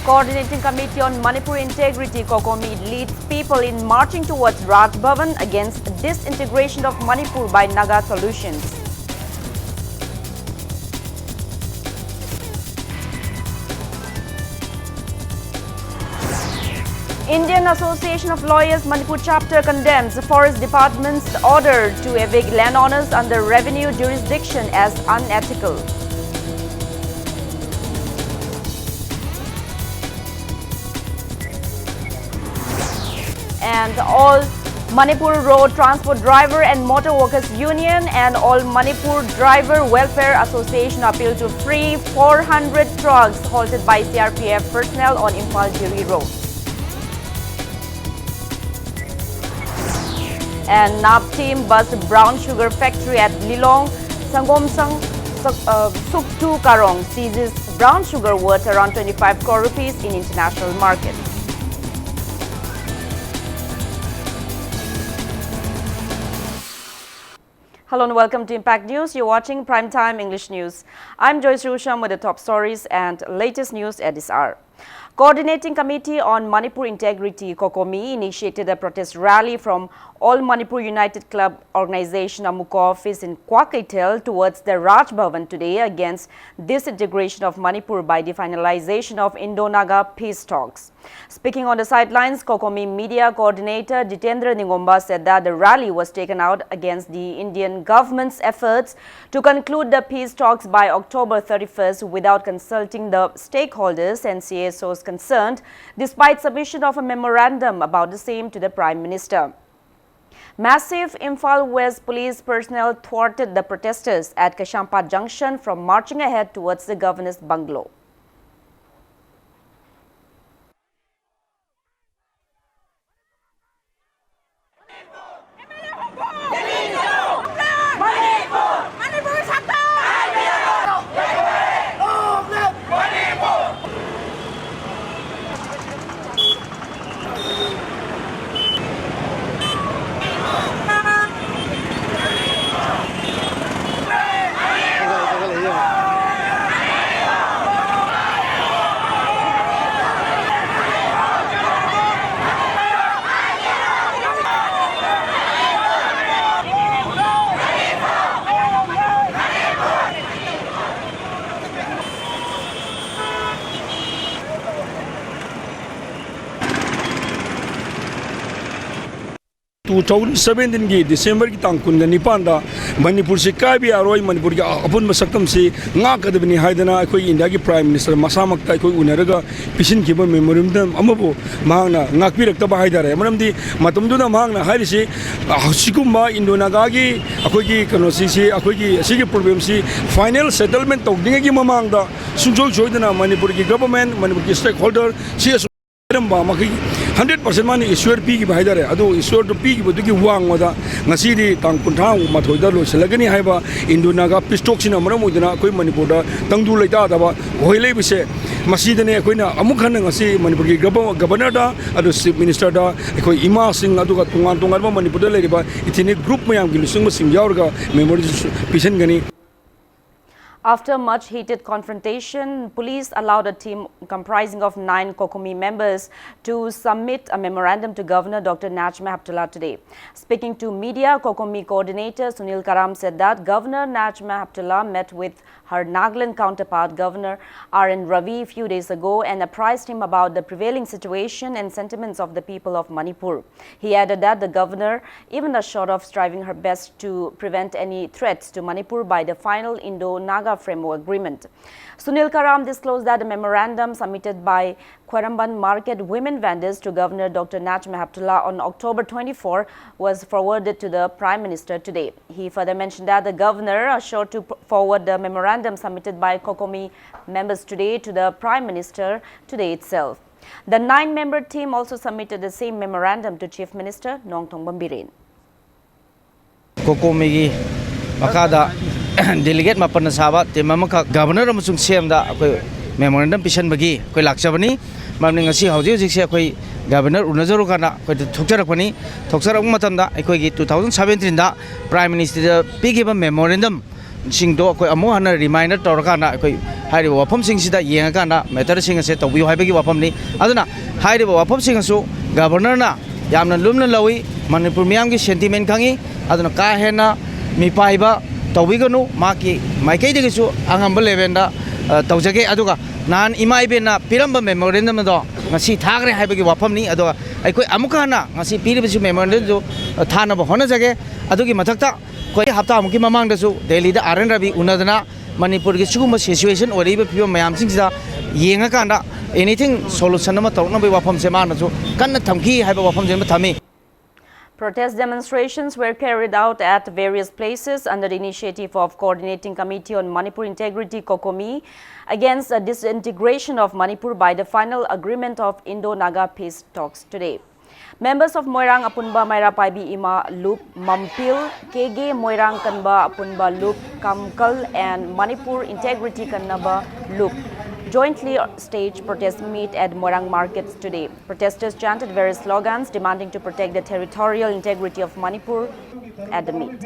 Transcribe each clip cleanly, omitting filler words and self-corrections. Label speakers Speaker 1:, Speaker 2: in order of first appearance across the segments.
Speaker 1: Coordinating Committee on Manipur Integrity (COCOMI) leads people in marching towards Raj Bhavan against disintegration of Manipur by Naga Solutions. Indian Association of Lawyers Manipur chapter condemns the Forest Department's order to evict landowners under revenue jurisdiction as unethical. And all Manipur Road Transport Driver and Motor Workers Union and all Manipur Driver Welfare Association appeal to free 400 trucks halted by CRPF personnel on Imphal-Jiri Road. And NAB team bust brown sugar factory at Lilong, Sangomsang, Suktu Karong seizes brown sugar worth around 25 crore rupees in international market. Hello and welcome to Impact News. You're watching Primetime English News. I'm Joyce Rusham with the top stories and latest news at this hour. Coordinating Committee on Manipur Integrity (COCOMI) initiated a protest rally from All Manipur United Club Organization Amuka office in Kwakaitel towards the Raj Bhavan today against disintegration of Manipur by the finalization of Indo-Naga peace talks. Speaking on the sidelines, COCOMI media coordinator Jitendra Ningomba said that the rally was taken out against the Indian government's efforts to conclude the peace talks by October 31st without consulting the stakeholders and CSOs concerned, despite submission of a memorandum about the same to the Prime Minister. Massive Imphal West police personnel thwarted the protesters at Kashampa Junction from marching ahead towards the governor's bungalow.
Speaker 2: December ki tangkun gani panda Manipur se kai bi aroi Manipur ki apun masakam se nga kadabni haidana koi India ki Prime Minister masamakta koi unaraga pisin ki memorandum amabo mahangna ngakpi rakta ba haidare maramdi matumduna mahangna hairisi sikumba Indo-Naga ki akoi ki kanosi se akoi ki asigi problem si final settlement tokdinga ki mamangda sunjol joidana Manipur ki government Manipur ki stakeholder CSO 100% money issuer P Bahidare, Ado issuer to P Buduki Wang Wada, Nasidi, Tankunta, Matoidalo, Selagani Haiba, Indo-Naga, Pistoxin, Maramudana, Koi Manipuda, Tangdu Lata, Hoile Bise, Masidane, Koina, Amukan, Nasi, Manipuri Governor, Ado Minister, Eko Ima Sing, Aduka, Tunga, Manipuda Ladiba, it's in a group Mayam Gilusuma Sim Yaurga, Memories Pisangani.
Speaker 1: After much heated confrontation, police allowed a team comprising of 9 COCOMI members to submit a memorandum to Governor Dr. Najma Heptullah today. Speaking to media, COCOMI coordinator Sunil Karam said that Governor Najma Heptullah met with her Nagaland counterpart Governor R.N. Ravi a few days ago and apprised him about the prevailing situation and sentiments of the people of Manipur. He added that the governor, even short of striving her best to prevent any threats to Manipur by the final Indo-Naga framework agreement. Sunil Karam disclosed that the memorandum submitted by Kwaramban Market women vendors to Governor Dr. Najma Heptullah on October 24 was forwarded to the Prime Minister today. He further mentioned that the governor assured to forward the memorandum submitted by COCOMI members today to the Prime Minister today itself. The 9-member team also submitted the same memorandum to Chief Minister Nongtong Bambirin.
Speaker 3: COCOMI Makada delegate Mapana Saba, Timamaka, Governor of Musum memorandum Pishan Bagi, Kolak Sabani, Mamingasi, how do you say, Governor Unazorukana, Toksarapani, Toksaramatanda, 2017, Prime Minister Piggiba memorandum, Singdo, a more reminder Torakana, hairi wapam sing sida yenga kana matter sing se to bi hai bagi wapam ni aduna hairi wapam sing su governor na yamna lumna lawi Manipur miyam gi sentiment khangi aduna ka hena mi paiba tawiganu maki maikai de su angamba levenda tawjage aduga nan ima ibena piramba memorandum do ngasi thagre haibagi wafam ni aduga aikoi amuka na ngasi piribisu memorandum do thana ba hona jage adugi mathakta koi hafta amuki mamang da su Delhi da Aran Rabi unadana Manipur gi suguma situation oriba pio mayam sing da yenga kanda anything solution ma tawna ba wafam se ma na su kanna thamki haiba wafam je ma thami.
Speaker 1: Protest demonstrations were carried out at various places under the initiative of Coordinating Committee on Manipur Integrity (COCOMI) against the disintegration of Manipur by the final agreement of Indo-Naga peace talks today. Members of Moirang Apunba Maira Paibi Ima Loop Mampil, KG Moirang Kanba Apunba Loop Kamkal and Manipur Integrity Kannaba Loop jointly staged protest meet at Moirang markets today. Protesters chanted various slogans demanding to protect the territorial integrity of Manipur at the meet.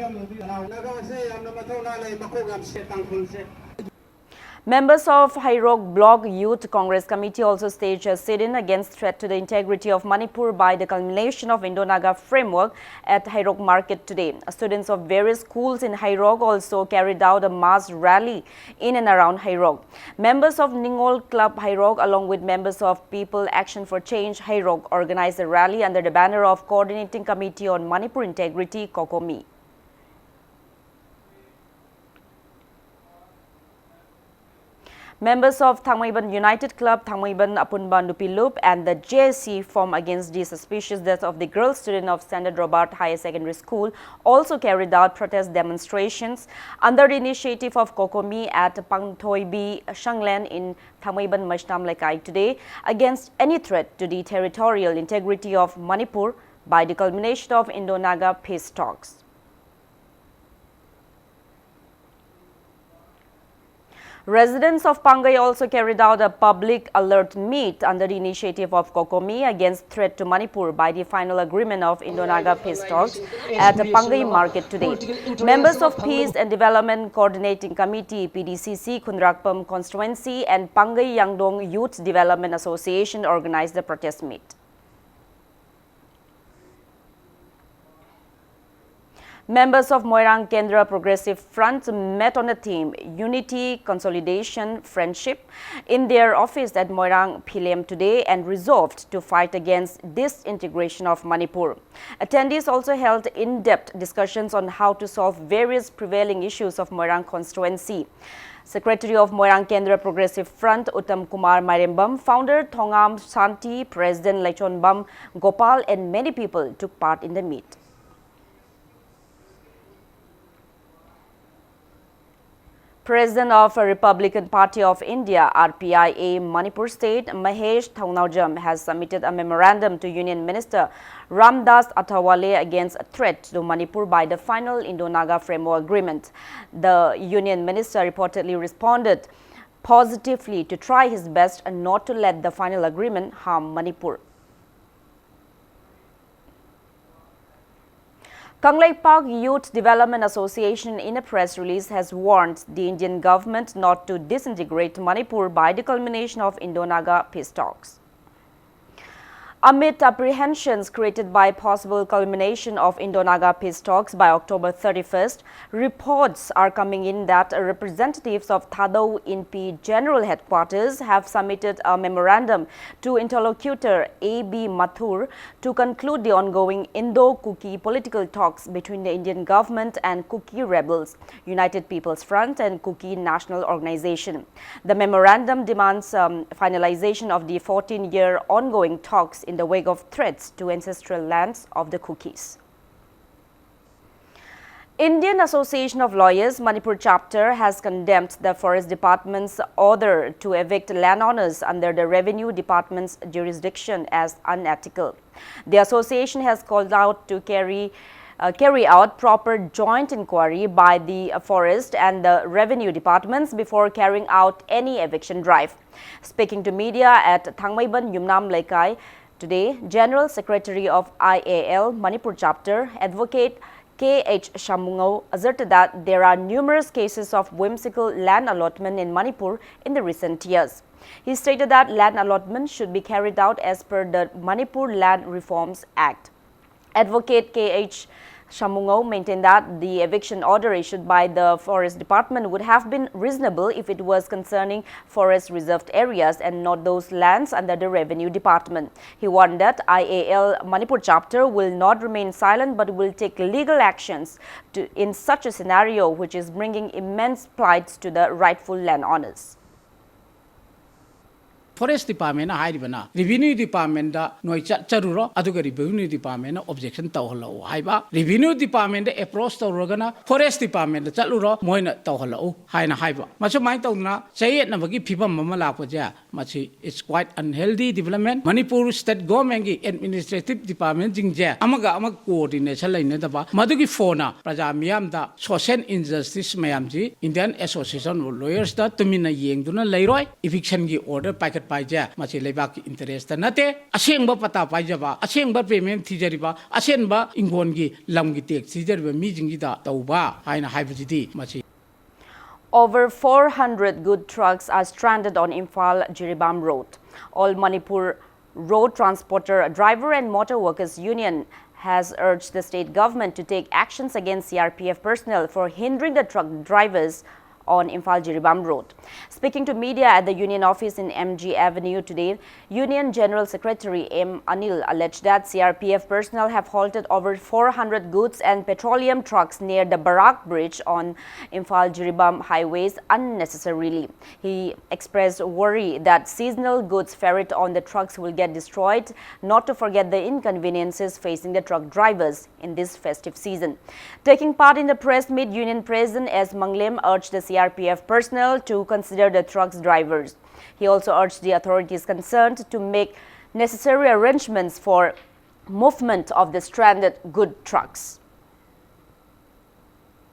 Speaker 1: Members of Hairog Bloc Youth Congress Committee also staged a sit-in against threat to the integrity of Manipur by the culmination of Indo-Naga framework at Hairog Market today. Students of various schools in Hairog also carried out a mass rally in and around Hairog. Members of Ningol Club Hairog along with members of People Action for Change Hairog organized a rally under the banner of Coordinating Committee on Manipur Integrity (COCOMI). Members of Thangmaiban United Club, Thangmaiban Apunba Nupi Loop and the JSC formed against the suspicious death of the girl student of Standard Robert Higher Secondary School also carried out protest demonstrations under the initiative of COCOMI at Pangthoibi Shanglen in Thangmaiban Mashnam Lekai today against any threat to the territorial integrity of Manipur by the culmination of Indo-Naga peace talks. Residents of Pangai also carried out a public alert meet under the initiative of COCOMI against threat to Manipur by the final agreement of Indo-Naga peace talks at the Pangai market today. Members of Peace and Development Coordinating Committee PDCC Khunrakpam Constituency and Pangai Yangdong Youth Development Association organized the protest meet. Members of Moirang Kendra Progressive Front met on the theme Unity, Consolidation, Friendship in their office at Moirang Philem today and resolved to fight against disintegration of Manipur. Attendees also held in-depth discussions on how to solve various prevailing issues of Moirang constituency. Secretary of Moirang Kendra Progressive Front Uttam Kumar Mairembam, founder Thongam Santi, President Lechonbam Gopal and many people took part in the meet. President of Republican Party of India, RPIA, Manipur State, Mahesh Thaunawjam has submitted a memorandum to Union Minister Ramdas Athawale against a threat to Manipur by the final Indo-Naga Framework Agreement. The Union Minister reportedly responded positively to try his best and not to let the final agreement harm Manipur. Kanglai Park Youth Development Association in a press release has warned the Indian government not to disintegrate Manipur by the culmination of Indo-Naga peace talks. Amid apprehensions created by possible culmination of Indo-Naga peace talks by October 31st, reports are coming in that representatives of Thadau INP General Headquarters have submitted a memorandum to interlocutor A.B. Mathur to conclude the ongoing Indo-Kuki political talks between the Indian government and Kuki rebels, United People's Front and Kuki National Organization. The memorandum demands finalization of the 14-year ongoing talks in the wake of threats to ancestral lands of the Kukis. Indian Association of Lawyers Manipur chapter has condemned the Forest Department's order to evict landowners under the Revenue Department's jurisdiction as unethical. The association has called out to carry out proper joint inquiry by the Forest and the Revenue Departments before carrying out any eviction drive. Speaking to media at Thangmaiban Yumnam Lekai today, General Secretary of IAL Manipur Chapter, Advocate K.H. Shamungo asserted that there are numerous cases of whimsical land allotment in Manipur in the recent years. He stated that land allotment should be carried out as per the Manipur Land Reforms Act. Advocate K.H. Shamungo maintained that the eviction order issued by the Forest Department would have been reasonable if it was concerning forest reserved areas and not those lands under the Revenue Department. He warned that IAL Manipur chapter will not remain silent but will take legal actions in such a scenario which is bringing immense plights to the rightful landowners.
Speaker 4: Forest Department haibana Revenue Department da noi charuro aduga Revenue Department objection tawhalo haiba Revenue Department approach tawrogana Forest Department chaluro moina tawhalo haina haiba machu mai tawna chayet na bagi phibam mama lakpa ja machi it's quite unhealthy development Manipur state government gi administrative department jingje amaga amag coordination laine daba madugi phona praja miyam da social injustice mayam ji Indian Association of Lawyers da tumina yengduna leiroi eviction gi order packet paija machi lebak interest nate asengba pata paijaba asengba payment thijariba asenba ingongi lamgi tek thijariba mi jingi da tauba haina haibajidi machi.
Speaker 1: Over 400 goods trucks are stranded on Imphal-Jiribam Road. All Manipur Road Transporter Driver and Motor Workers Union has urged the state government to take actions against CRPF personnel for hindering the truck drivers on Imphal-Jiribam Road. Speaking to media at the Union office in MG Avenue today, Union General Secretary M. Anil alleged that CRPF personnel have halted over 400 goods and petroleum trucks near the Barak Bridge on Imphal-Jiribam highways unnecessarily. He expressed worry that seasonal goods ferried on the trucks will get destroyed, not to forget the inconveniences facing the truck drivers in this festive season. Taking part in the press meet, Union President S. Manglem urged the CRPF personnel to consider the truck's drivers. He also urged the authorities concerned to make necessary arrangements for movement of the stranded good trucks.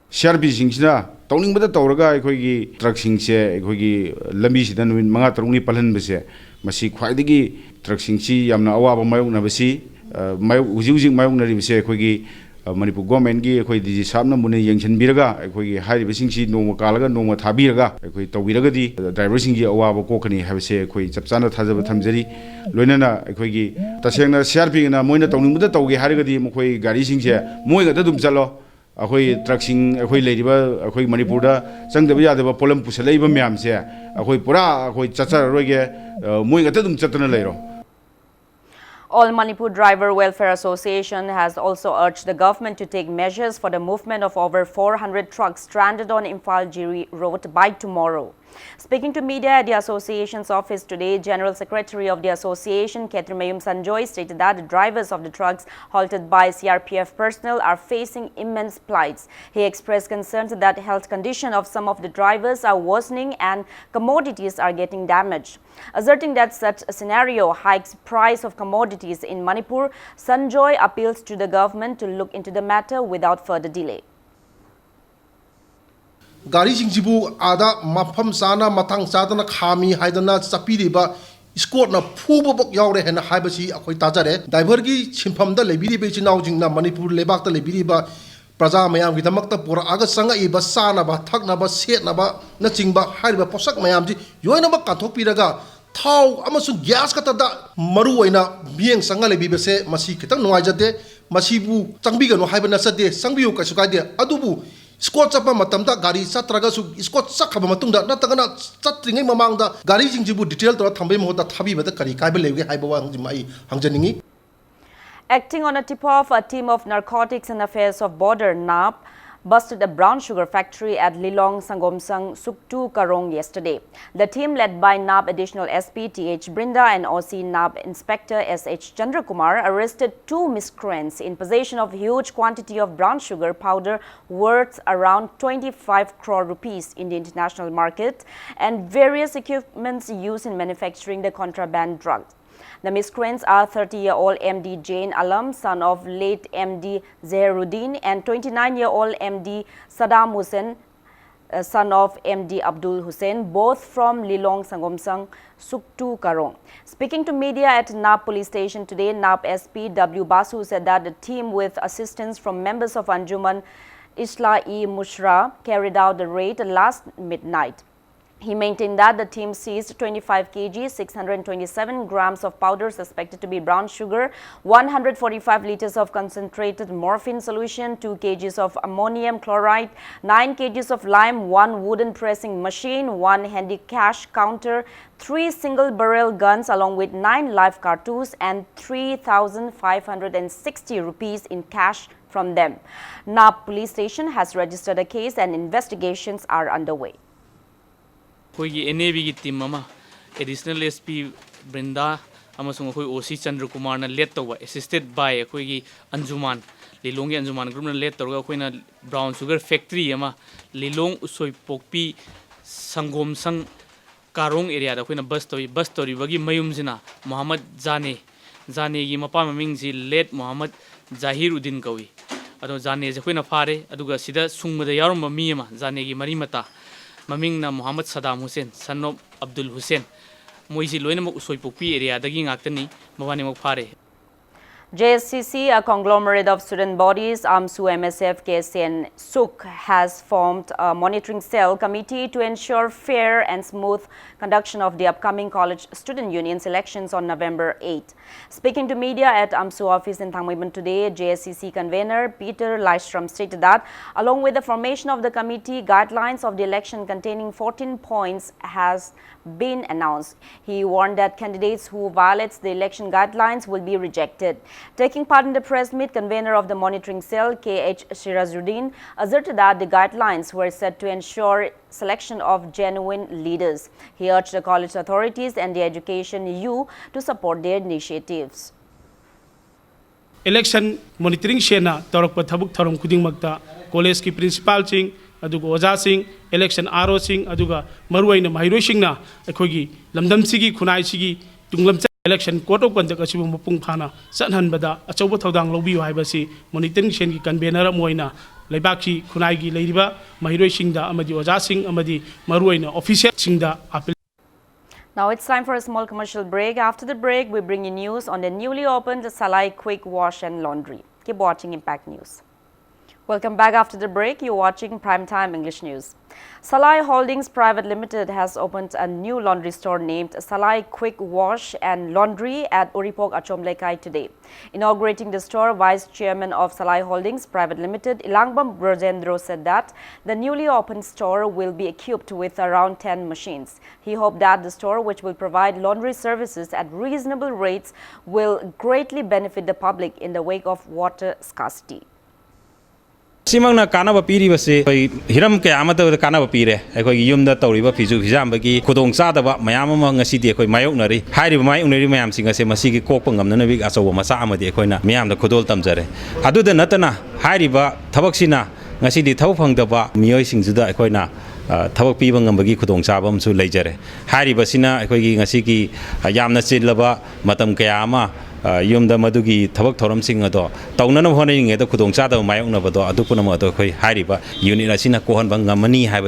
Speaker 5: CRP singda tawning bada tawraga aikogi truck singse aikogi lambi sida numin manga tarungni palhan base masi khwaidagi truck singsi yamna awaba mayung na basi uji mayung na base aikogi Manipur government gi akhoi di sabna mune yengchen biraga akhoi hari basing si noma kalaga noma thabiraga akhoi tawiraga di driver sing gi awaba kokani habse akhoi chapchana thajaba thamjari loinana akhoi gi tasengna CRP na moina tawning muda tawge hariga di mkhoi gari sing se moiga da dum chalo akhoi truck sing akhoi leiriba akhoi Manipur da changdaba yadaba polam pusalaiba myam se akhoi pura akhoi chachar roge moiga da dum chatna leiro.
Speaker 1: All Manipur Driver Welfare Association has also urged the government to take measures for the movement of over 400 trucks stranded on Imphal-Jiri Road by tomorrow. Speaking to media at the association's office today, General Secretary of the association, Ketrumayum Sanjoy, stated that the drivers of the trucks halted by CRPF personnel are facing immense plights. He expressed concerns that the health condition of some of the drivers are worsening and commodities are getting damaged. Asserting that such a scenario hikes price of commodities in Manipur, Sanjoy appeals to the government to look into the matter without further delay.
Speaker 6: Gari singjibu ada mafam sana matang sadana khami haidana chapiriba Scott na phubo bok yaure hena haibasi akhoi tajare driver gi chimpham da lebiri be chinau jingna Manipur lebak ta lebiri ba praja mayam gi damakta pura aga sanga i ba sana ba thakna ba set na ba na chingba haiba posak mayam ji yoina ba kathok piraga thau amasu gas ka ta da maru oina bieng sanga lebi be se masi kitang nuai jate masibu changbi ga no haiba na sade sangbiu ka sukai de adubu Scott chapa matamda gari satraga su Scott sakhaba matungda natagana chatringai mamangda gari jingjibu detail to thambai mohda thabi bada kari kaiba lewge haibawa hangjimai hangjaningi.
Speaker 1: Acting on a tip-off, a team of Narcotics and Affairs of Border (NAP) busted a brown sugar factory at Lilong Sangomsang Suktu Karong yesterday. The team, led by NAB Additional SP T.H. Brinda and OC NAB Inspector S.H. Chandrakumar, arrested 2 miscreants in possession of huge quantity of brown sugar powder worth around 25 crore rupees in the international market and various equipments used in manufacturing the contraband drug. The miscreants are 30-year-old MD Jain Alam, son of late MD Zahiruddin, and 29-year-old MD Saddam Hussain, son of MD Abdul Hussain, both from Lilong Sangomsang, Suktu Karong. Speaking to media at Nap police station today, Nap SP W Basu said that the team with assistance from members of Anjuman Isla-e Mushra carried out the raid last midnight. He maintained that the team seized 25 kg, 627 grams of powder suspected to be brown sugar, 145 liters of concentrated morphine solution, 2 kgs of ammonium chloride, 9 kgs of lime, 1 wooden pressing machine, 1 handy cash counter, 3 single barrel guns along with 9 live cartouches and 3,560 rupees in cash from them. Nap police station has registered a case and investigations are underway.
Speaker 7: NAV team additional SP Brinda amasung OC Chandra Kumar na led to assisted by Anjuman Lilong Anjuman group na led to brown sugar factory ama Lilong Usoi Pokpi Sangom Sang Karong area da bus story bagi mayum zina Muhammad Zane gi mapa maming ji led Muhammad Zahiruddin kawi ado Zane je fare aduga sida sungmada yarum mi ama Zane gi mari mata maming na Muhammad Saddam Hussein, son of Abdul Hussain. Moisi loina mo usoi pokpi area dagi ngaktani mawani mo pare.
Speaker 1: JSCC, a conglomerate of student bodies, AMSU, MSF, KSC and SUK, has formed a monitoring cell committee to ensure fair and smooth conduction of the upcoming college student unions elections on November 8. Speaking to media at AMSU office in Thangmaiban today, JSCC convener Peter Lystrom stated that along with the formation of the committee, guidelines of the election containing 14 points has been announced. He warned that candidates who violate the election guidelines will be rejected. Taking part in the press meet, convener of the monitoring cell, K.H. Shirazuddin, asserted that the guidelines were set to ensure selection of genuine leaders. He urged the college authorities and the education EU to support their initiatives.
Speaker 8: Election monitoring shena tarak pathabuk tharum kuding magta college ki principal ching aduga oja sing election aro sing aduga maruai na mahiroi sing na ekhogi lamdam sigi khunai sigi tunglam election code of conduct asibu mapung phana sanhan bada achauba thodang lobi haibasi monitoring shen ki convener moina leibaki khunai gi leiriba mahiroi singda amadi oja sing amadi maruai na official singda appeal.
Speaker 1: Now it's time for a small commercial break. After the break, we bring you news on the newly opened Salai Quick Wash and Laundry. Keep watching Impact News. Welcome back after the break. You're watching Primetime English News. Salai Holdings Private Limited has opened a new laundry store named Salai Quick Wash and Laundry at Uripok Achomlekai today. Inaugurating the store, Vice Chairman of Salai Holdings Private Limited, Ilangbam Brojendro, said that the newly opened store will be equipped with around 10 machines. He hoped that the store, which will provide laundry services at reasonable rates, will greatly benefit the public in the wake of water scarcity.
Speaker 9: Simangna kanaba piribase hiram ke amata kanaba pire ekoi yumda tawriba fizu hijambagi khudong chadaba mayam ama ngasidi ekoi mayoknari hairiba mayoknari mayam singa se masigi kokpa ngamna bi asobo masa amadi ekoina mayamda khudol tamjare aduda natana hairiba thabaksina ngasidi thau phangdaba miyoi singjuda ekoina thabak piba ngambagi khudong chabam su leijare hairiba sina ekoi ngasigi yamna chilaba matam kaya ama yumda madugi thabak thoram sing ado tawnana honai nge da khudong cha da mayong na bado adupuna ma do khoi hairiba unit asina kohan bangamani haiba.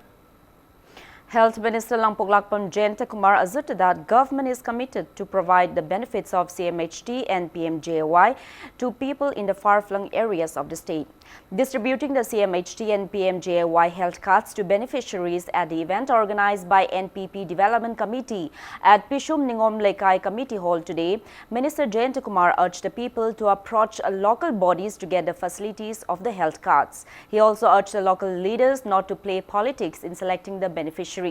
Speaker 1: Health Minister Lampoglakpam Jayanta Kumar asserted that government is committed to provide the benefits of CMHT and PMJAY to people in the far-flung areas of the state. Distributing the CMHT and PMJAY health cards to beneficiaries at the event organized by NPP Development Committee at Pishum Ningom Lekai Committee Hall today, Minister Jayanta Kumar urged the people to approach local bodies to get the facilities of the health cards. He also urged the local leaders not to play politics in selecting the beneficiaries.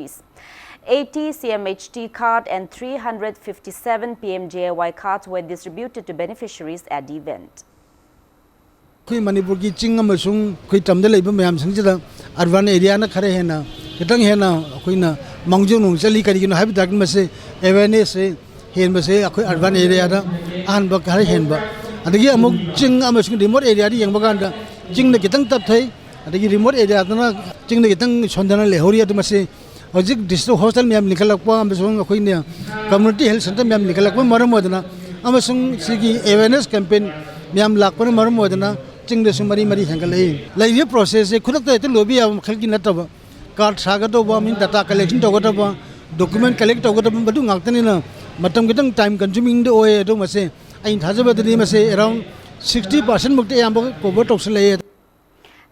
Speaker 1: 80 CMHT card and 357 PMJAY cards were distributed to beneficiaries at the event.
Speaker 10: Manipur ki ching amasung koi tamda leiba mayam sangchida urban area na khare hena kitang hena koina mangjung nung chali kari kino habi dakin mase awareness se hen mase akoi urban area da an ba khare hen ba adagi amuk ching amasung remote area di yang baganda ching na kitang tap thai adagi remote area na ching na kitang sondana lehori adu mase hojik district hospital mayam nikalakpa amasung koina community health center mayam nikalakpa maram modana amasung sigi awareness campaign mayam lakpa maram modana ching de sumari mari hangal lai process e khudak ta lobby am khalki nataba card sagadaba min data collection togadaba document collect togadaba badu ngaktanina matam kitang time consuming de oye do mase ain thajabadani mase around 60% mukte yamba cover toxlay.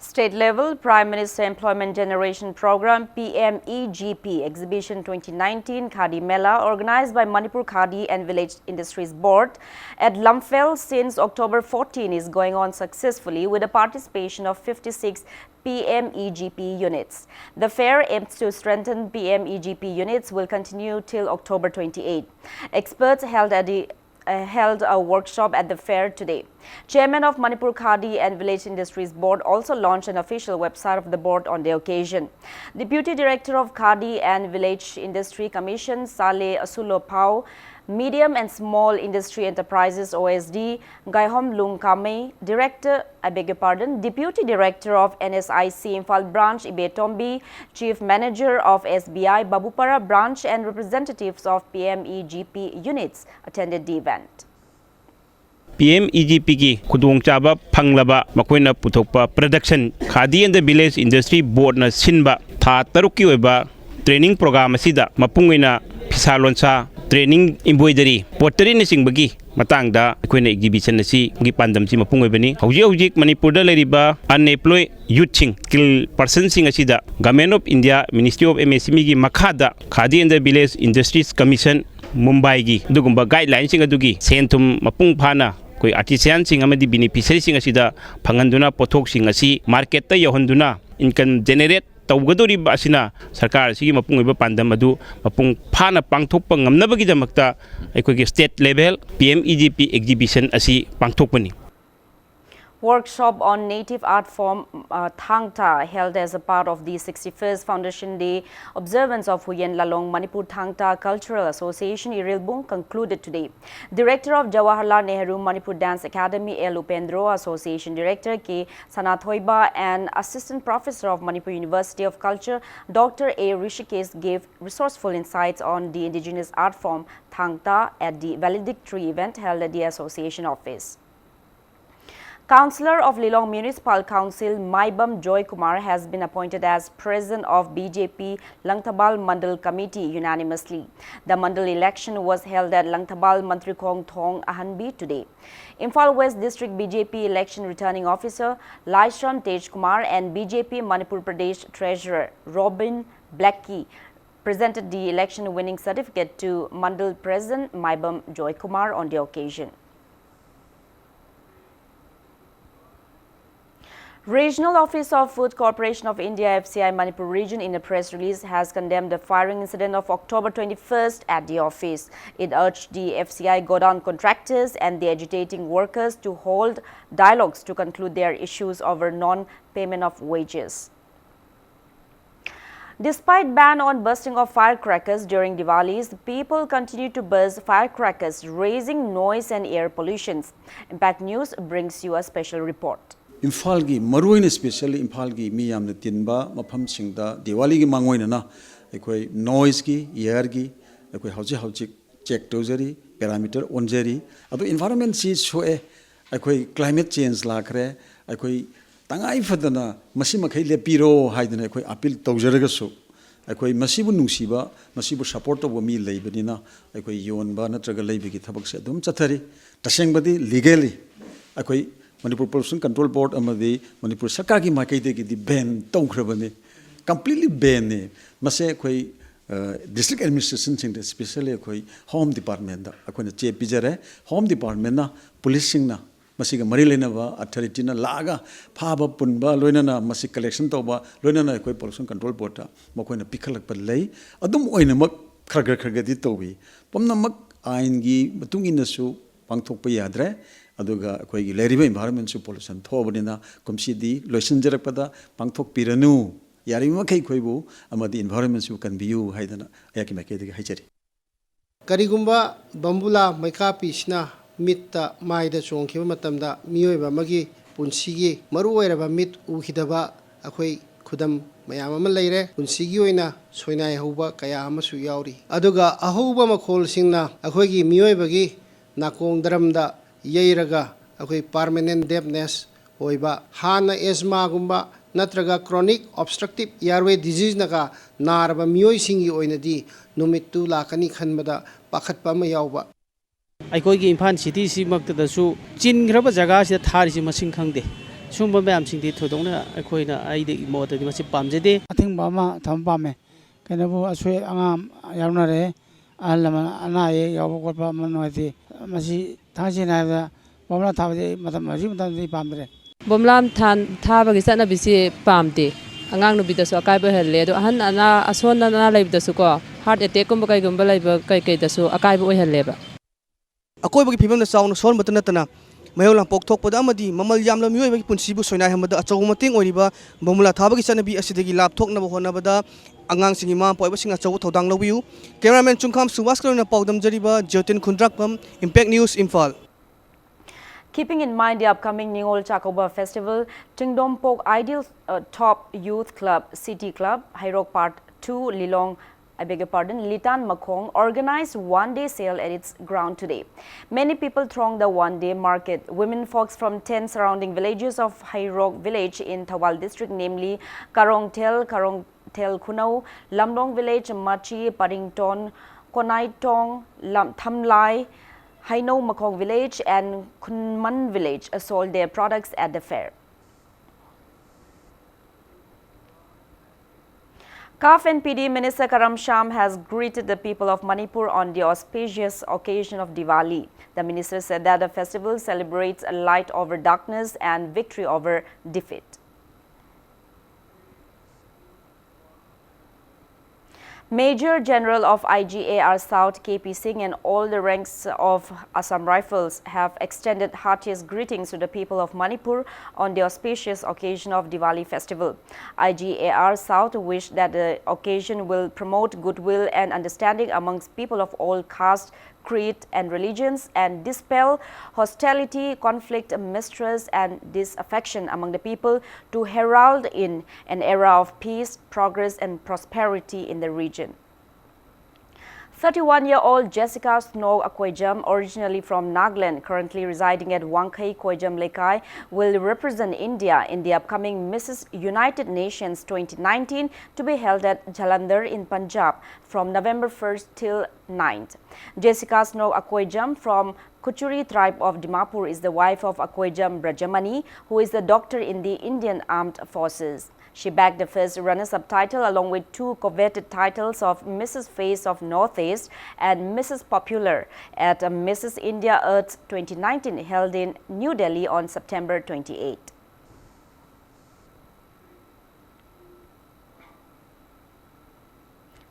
Speaker 1: State level Prime Minister Employment Generation Program PMEGP Exhibition 2019 Khadi Mela organized by Manipur Khadi and Village Industries Board at Lumphel since October 14 is going on successfully with the participation of 56 PMEGP units. The fair aims to strengthen PMEGP units will continue till October 28. Experts held a workshop at the fair today. Chairman of Manipur Khadi and Village Industries Board also launched an official website of the board on the occasion. Deputy Director of Khadi and Village Industry Commission Saleh Asulo Pau, Medium and Small Industry Enterprises OSD Gaihom Lungkame, Deputy Director of NSIC Imphal Branch Ibetombi, Chief Manager of SBI Babupara Branch and representatives of PMEGP units attended the event.
Speaker 11: PMEGP की खुदोंचाबा फंगलबा मकोइना पुथोकपा production khadi and the village industry board न सिनबा था तरुक की ओइबा training programme असिदा मपुंगइना फिसा लोंसा ट्रेनिंग एम्ब्रॉयडरी पोटरी न सिंगबगी मतंगदा अखोइना एग्जीबिशन असि गी पांदमसि मपुंग ओइबनी हौजी हौजिक मणिपुर दा लेरिबा अनएम्प्लॉय यूथ सिंग स्किल पर्सन सिंग असिदा government of India ministry of MSME की मखादा khadi and the village industries commission Mumbai की दुगुंबा गाइडलाइन सिंग अदुगी सेंथुम मपुंग फाना कोई आर्टिसियन सिंग अमदी बेनिफिशियरी सिंग असिदा फंगंदुना पोथोक सिंग असि मार्केट ता यहंदुना इनकम जेनरेट तौगदोरिबा असिना सरकार सिगी मपुंग ओइबा पांदम अदु मपुंग फाना पांगथोकपा ngamnabagi damakta अखोगी स्टेट लेवल PMEGP एग्जीबिशन असि पांगथोकपनी.
Speaker 1: Workshop on native art form Thangta held as a part of the 61st Foundation Day observance of Huyen Lalong Manipur Thangta Cultural Association Irilbung concluded today. Director of Jawaharlal Nehru Manipur Dance Academy L. Upendro, Association Director K. Sanathoiba and Assistant Professor of Manipur University of Culture Dr. A. Rishikesh gave resourceful insights on the indigenous art form Thangta at the valedictory event held at the association office. Councillor of Lilong Municipal Council Maibam Joy Kumar has been appointed as President of BJP Langtabal Mandal Committee unanimously. The Mandal election was held at Langtabal Mantrikong Thong Ahanbi today. Imphal West District BJP Election Returning Officer Laishram Tej Kumar and BJP Manipur Pradesh Treasurer Robin Blackie presented the election winning certificate to Mandal President Maibam Joy Kumar on the occasion. Regional Office of Food Corporation of India FCI Manipur region in a press release has condemned the firing incident of October 21st at the office. It urged the FCI godown contractors and the agitating workers to hold dialogues to conclude their issues over non-payment of wages. Despite ban on bursting of firecrackers during Diwalis, people continue to burst firecrackers, raising noise and air pollution. Impact News brings you a special report.
Speaker 12: Imphal gi maruin especially Imphal gi mi yamna tinba mafam singda Diwali gi mangoina na ekoi noise gi air gi ekoi hauji check tozeri parameter onjeri adu environment si soe ekoi climate change lakre ekoi tangai fadana masi makhai lepiro haidana ekoi appeal tozeraga so ekoi masibu nungsiba masibu support of mi leibadina ekoi yonba natraga leibigi thabak se dum chathari tasengbadi legally ekoi Manipur Pollution Control Board amadi Manipur Sarkar ki makai de ki ban tongkrabane completely ban ne mase koi district administration sing especially koi home department da akoi che pijare home department na policing na masiga mari lena ba authority na laga phaba punba loina na masi collection to ba loina na koi pollution control board ta makoi na pikhalak pa lei adum oina mak kharga di tobi pomna mak ain gi matungi na su pangthok pa yadre aduga koi gi leriba environment su pollution thobadina komsi di loisan jarakpada pangthok piranu yari ma kai koi bu amadi environment su kan biu haidana ayaki ma kai de haijari
Speaker 10: karigumba bambula maika pisna mitta maida chongkhiba matamda miyoiba magi punsigi maru oiraba mit ukhidaba akhoi khudam mayam ama leire punsigi oina soinai hoba kaya ama su yauri aduga ahoba makhol singna akhoi gi miyoiba gi nakong daramda Yairaga, a permanent deafness, Oiba, Hana Esma Gumba,
Speaker 13: नत्रगा chronic obstructive airway disease नगा नारबा मियोय सिंगी ओइनदी नुमित्तु लाकनी खनबदा पाखतपा म यावबा
Speaker 14: अखोई इम्फाल सिटी सिमक्तदसु चिनग्रब जगह से थारिसि मसिंग खंगदे सुंब मैम सिंगदि थोदोंना अखोइना आइदि मोददि मसि पामजेदे
Speaker 10: अथिंबा मा थम पामे कनबो असोय अंगाम यावनारे अहलमा अनाये यावबो कोपा मनोति मसि थासिनादा बमला थाबदे मतम मसि मतमदि पामदरे
Speaker 15: बोमलाम थाबगी चनबिसि पामदे angang nubidasु akaiba helle do ahan ana asona na leibdasu ko heart attack kumba kai gumba leiba kai kai dasu akaiba oi helleba
Speaker 16: अकोबगी फिल्म चाउन सोन मतनतना मयोला पोक्थोकपदा अमदी ममल यामला मियोयबगी पुनसिबु सोइना हमदा अचौ मतिंग ओरिबा बमुला थाबगी चनबी असिदगी लापथोकनब होनबदा अंगांग सिंगी मा पोइबसिंग अचौ थौदांग लौबियु कैमरामैन चुंखाम सुवास करना पाउदम जरिबा Jyotin Khundrakpam impact news Imphal.
Speaker 1: Keeping in mind the upcoming Ningol Chakoba Festival, Tingdompok Ideal Top Youth Club, City Club, Hairok Part 2, Lilong, Litan Makong organized one-day sale at its ground today. Many people thronged the one-day market. Women folks from 10 surrounding villages of Hairok village in Thawal district, namely Karong Tel Kunau, Lamdong village, Machi, Parington, Konaitong, Thamlai, Haino Makong village and Kunman village sold their products at the fair. CAF and PD Minister Karam Sham has greeted the people of Manipur on the auspicious occasion of Diwali. The minister said that the festival celebrates a light over darkness and victory over defeat. Major General of IGAR South KP Singh and all the ranks of Assam Rifles have extended heartiest greetings to the people of Manipur on the auspicious occasion of Diwali festival. IGAR South wish that the occasion will promote goodwill and understanding amongst people of all castes, creed and religions and dispel hostility, conflict, mistrust and disaffection among the people to herald in an era of peace, progress and prosperity in the region. 31-year-old Jessica Snow Akwejam, originally from Nagaland, currently residing at Wangkai Kwejam Lekai, will represent India in the upcoming Mrs. United Nations 2019 to be held at Jalandhar in Punjab from November 1st till 9th. Jessica Snow Akwejam from Kuchuri tribe of Dimapur is the wife of Akwejam Brajamani, who is a doctor in the Indian Armed Forces. She bagged the first runner-up title along with two coveted titles of Mrs. Face of Northeast and Mrs. Popular at Mrs. India Earth 2019 held in New Delhi on September 28.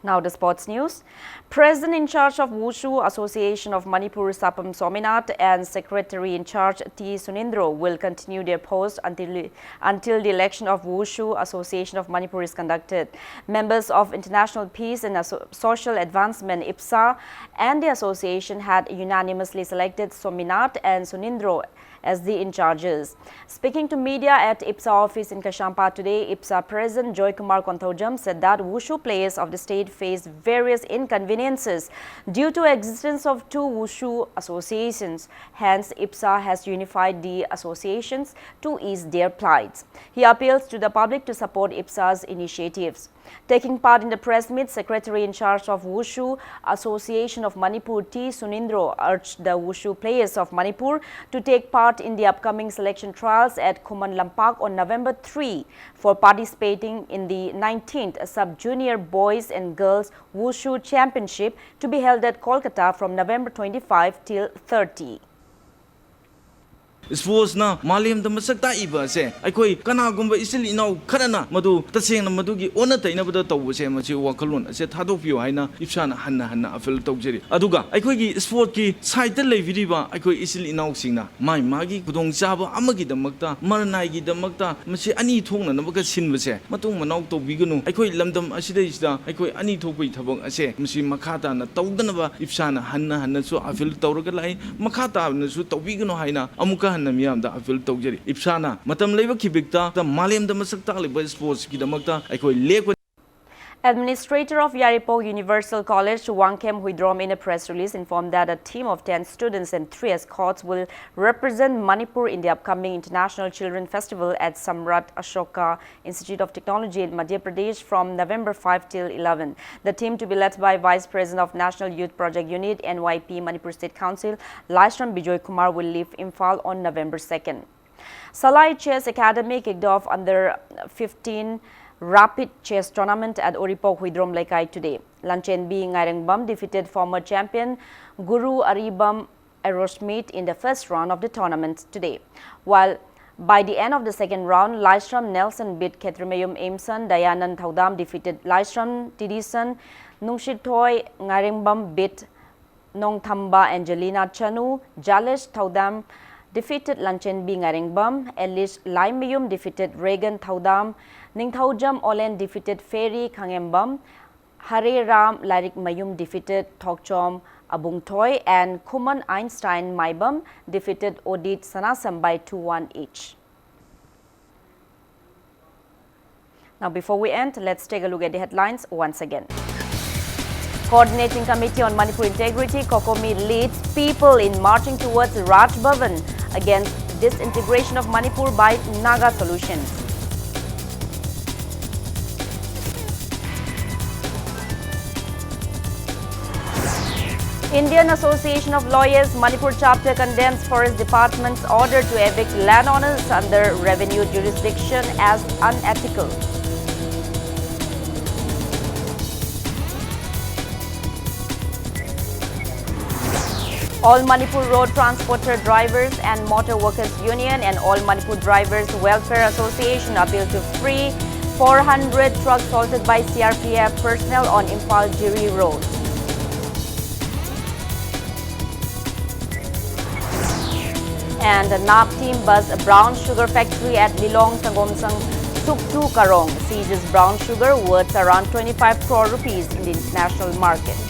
Speaker 1: Now the sports news. President in charge of Wushu Association of Manipur Sapam Sominath and Secretary in charge T. Sunindro will continue their post until the election of Wushu Association of Manipur is conducted. Members of International Peace and Social Advancement IPSA and the association had unanimously selected Sominath and Sunindro as the in-charges. Speaking to media at IPSA office in Kashampa today, IPSA President Joy Kumar Konthojam said that Wushu players of the state face various inconveniences due to existence of two Wushu associations. Hence, IPSA has unified the associations to ease their plights. He appeals to the public to support IPSA's initiatives. Taking part in the press meet, Secretary in charge of Wushu Association of Manipur T. Sunindro urged the Wushu players of Manipur to take part in the upcoming selection trials at Khuman Lampak on November 3 for participating in the 19th Sub-Junior Boys and Girls Wushu Championship to be held at Kolkata from November 25 till 30.
Speaker 3: Sports na malim da masakta iba se aikoi kana gumba isil inau kharana madu taseng na madu gi ona taina bada taw se ma chi wakalun se thadopio haina ipsana hanna afil tawjeri aduga aikoi gi sport ki side ta leiviri ba aikoi isil inau singna mai magi kudong chaba amagi da makta marnai gi da makta masi ani thongna na baka sinba se matung manau to bigunu aikoi lamdam asida isda aikoi ani thokoi thabang ase masi makhata na tawdana ba ipsana hanna su afil tawraga lai makhata na su tawbigunu haina amuka Miyam da afil tawjeri ipsana matam leiba kibikta ta malem da masakta liba sports ki damakta aikoi lekwa.
Speaker 1: Administrator of Yaripok Universal College, Wangkem Huidrom, in a press release informed that a team of 10 students and 3 escorts will represent Manipur in the upcoming International Children Festival at Samrat Ashoka Institute of Technology in Madhya Pradesh from November 5 till 11. The team, to be led by Vice President of National Youth Project Unit, NYP, Manipur State Council, Laishram Bijoy Kumar, will leave Imphal on November 2nd. Salai Chess Academy kicked off under 15 Rapid Chess Tournament at Oripok Huidrom Laikai today. Lanchen B. Ngairengbam defeated former champion Guru Aribam Aerosmith in the first round of the tournament today. While by the end of the second round, Laishram Nelson beat Ketrimayum Aimson, Dayanan Thaudam defeated Laishram Tidison, Nungshitoy Ngairengbam beat Nongthamba Angelina Chanu, Jalesh Thaudam defeated Lanchen B. Ngairengbam, Elish Laimayum defeated Regan Thaudam, Ningthaujam Olen defeated Ferry Khangembam, Hare Ram Larik Mayum defeated Thokchom Abungtoy, and Kuman Einstein Maibam defeated Odit Sanasam by 2-1 each. Now, before we end, let's take a look at the headlines once again. Coordinating Committee on Manipur Integrity, Kokomi leads people in marching towards Raj Bhavan against disintegration of Manipur by Naga Solutions. Indian Association of Lawyers Manipur chapter condemns Forest Department's order to evict landowners under revenue jurisdiction as unethical. All Manipur Road Transporter Drivers and Motor Workers Union and All Manipur Drivers Welfare Association appeal to free 400 trucks halted by CRPF personnel on Imphal-Jiri Road. And the NAP team buzzed a brown sugar factory at Lilong Sangomsang Suktu Karong, seizes brown sugar worth around 25 crore rupees in the international market.